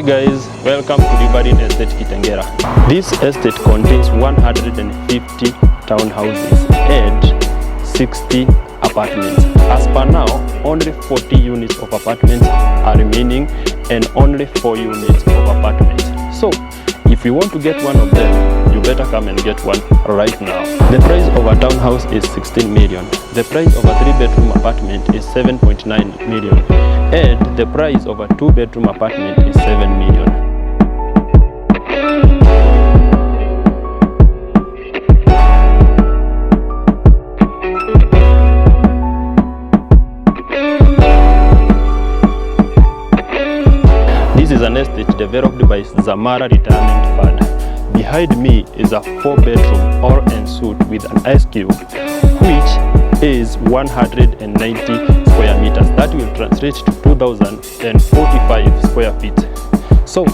guys, welcome to Riverine Estate Kitengela. This estate contains 150 townhouses and 60 apartments. As per now, only 40 units of apartments are remaining and only 4 units of apartments. So, if you want to get one of them, you better come and get one right now. The price of a townhouse is 16 million. The price of a 3-bedroom apartment is 7.9 million. And the price of a 2-bedroom apartment is 7 million. This is an estate developed by Zamara Retirement Fund. Behind me is a 4-bedroom all-en-suite with an ice cube, which is 190 square meters. That will translate to 2,045 square feet. So,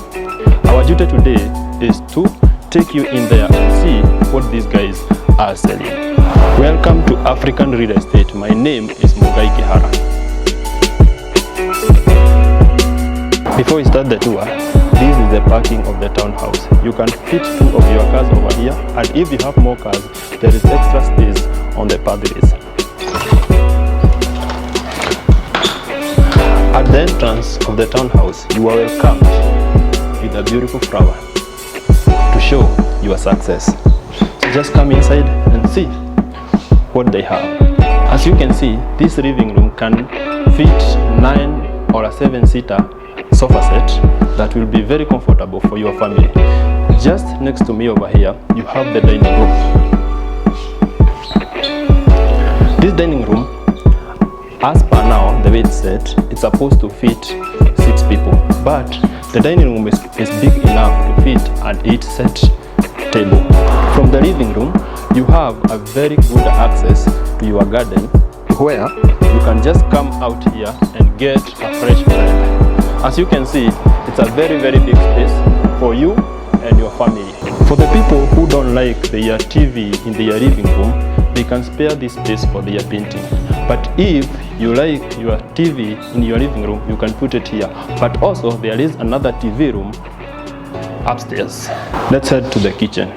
our duty today is to take you in there and see what these guys are selling. Welcome to African Real Estate. My name is Mugai Kihara. Before we start the tour, this is the parking of the townhouse. You can fit 2 of your cars over here, and if you have more cars, there is extra space on the pathways. At the entrance of the townhouse, you are welcomed with a beautiful flower to show your success. So just come inside and see what they have. As you can see, this living room can fit 9 or a 7-seater sofa set that will be very comfortable for your family. Just next to me over here, you have the dining room. This dining room, as per now, the way it's set, it's supposed to fit 6 people. But the dining room is big enough to fit an 8-set table. From the living room, you have a very good access to your garden, where you can just come out here and get a fresh breath. As you can see, it's a very big space for you and your family. For the people who don't like their TV in their living room, they can spare this space for their painting. But if you like your TV in your living room, you can put it here. But also, there is another TV room upstairs. Let's head to the kitchen.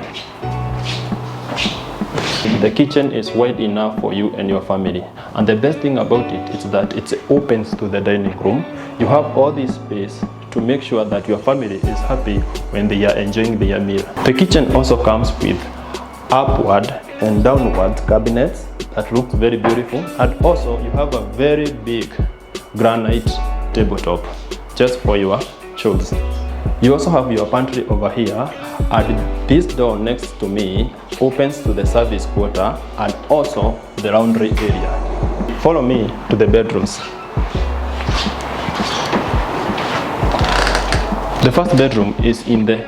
The kitchen is wide enough for you and your family, and the best thing about it is that it opens to the dining room. You have all this space to make sure that your family is happy when they are enjoying their meal. The kitchen also comes with upward and downward cabinets that look very beautiful, and also you have a very big granite tabletop just for your choice. You also have your pantry over here, and this door next to me opens to the service quarter and also the laundry area. Follow me to the bedrooms. The first bedroom is in the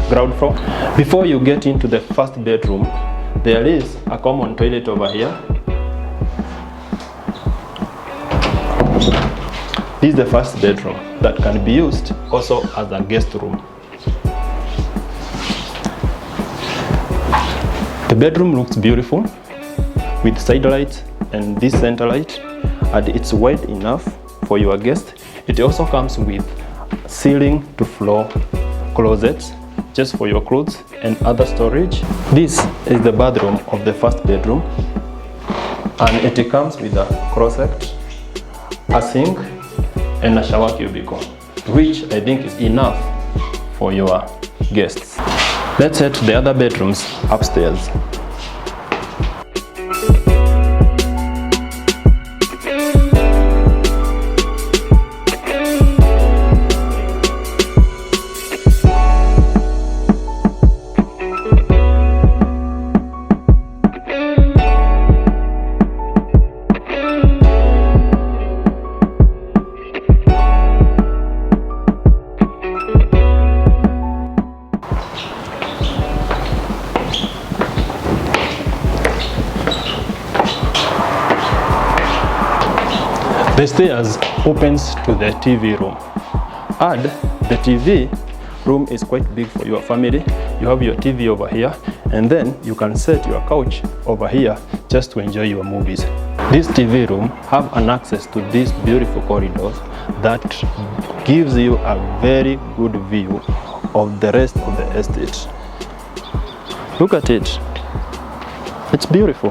ground floor. Before you get into the first bedroom, there is a common toilet over here. This is the first bedroom that can be used also as a guest room. The bedroom looks beautiful with side lights and this center light, and it's wide enough for your guest. It also comes with ceiling to floor closets just for your clothes and other storage. This is the bathroom of the first bedroom, and it comes with a closet, a sink, and a shower cubicle, which I think is enough for your guests. Let's head to the other bedrooms upstairs. The stairs opens to the TV room, and the TV room is quite big for your family. You have your TV over here, and then you can set your couch over here just to enjoy your movies. This TV room have an access to these beautiful corridors that gives you a very good view of the rest of the estate. Look at it. It's beautiful.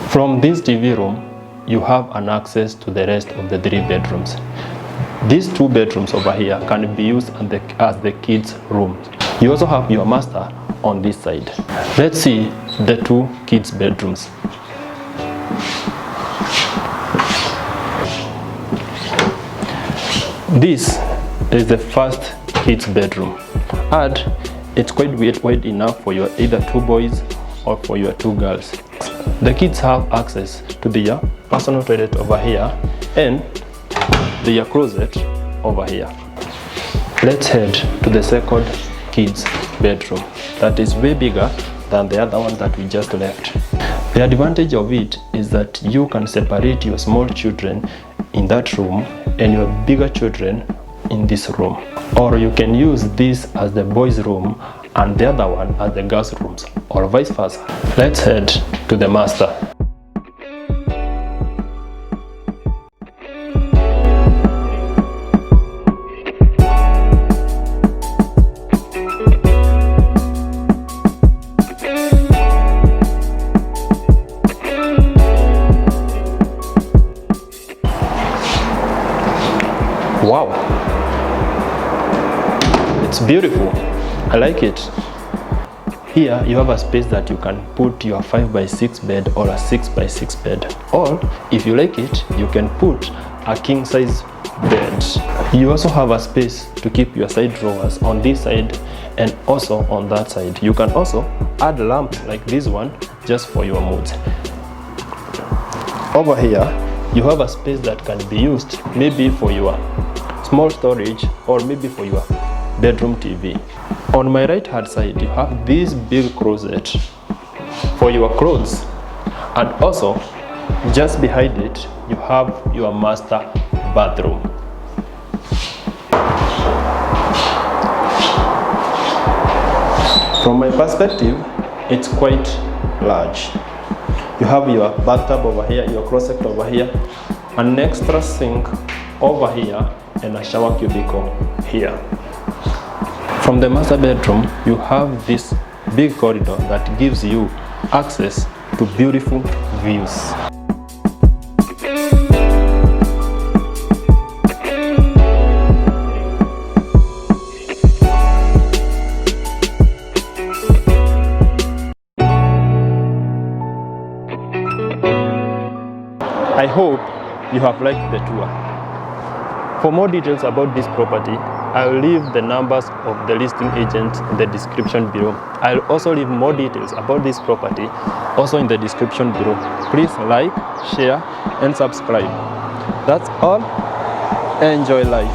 From this TV room, you have an access to the rest of the 3 bedrooms. These 2 bedrooms over here can be used as the kids' rooms. You also have your master on this side. Let's see the 2 kids' bedrooms. This is the first kids' bedroom, and it's quite wide enough for your either 2 boys or for your 2 girls. The kids have access to their personal toilet over here and their closet over here. Let's head to the second kids' bedroom that is way bigger than the other one that we just left. The advantage of it is that you can separate your small children in that room and your bigger children in this room, or you can use this as the boys' room and the other one as the girls' rooms, or vice versa. Let's head to the master. Wow, it's beautiful. I like it. Here you have a space that you can put your 5x6 bed or a 6x6 bed, or if you like it, you can put a king size bed. You also have a space to keep your side drawers on this side and also on that side. You can also add a lamp like this one just for your moods. Over here you have a space that can be used maybe for your small storage or maybe for your bedroom TV. On my right hand side you have this big closet for your clothes, and also just behind it you have your master bathroom. From my perspective, it's quite large. You have your bathtub over here, your closet over here, an extra sink over here, and a shower cubicle here. From the master bedroom, you have this big corridor that gives you access to beautiful views. I hope you have liked the tour. For more details about this property, I'll leave the numbers of the listing agents in the description below. I'll also leave more details about this property also in the description below. Please like, share, and subscribe. That's all. Enjoy life.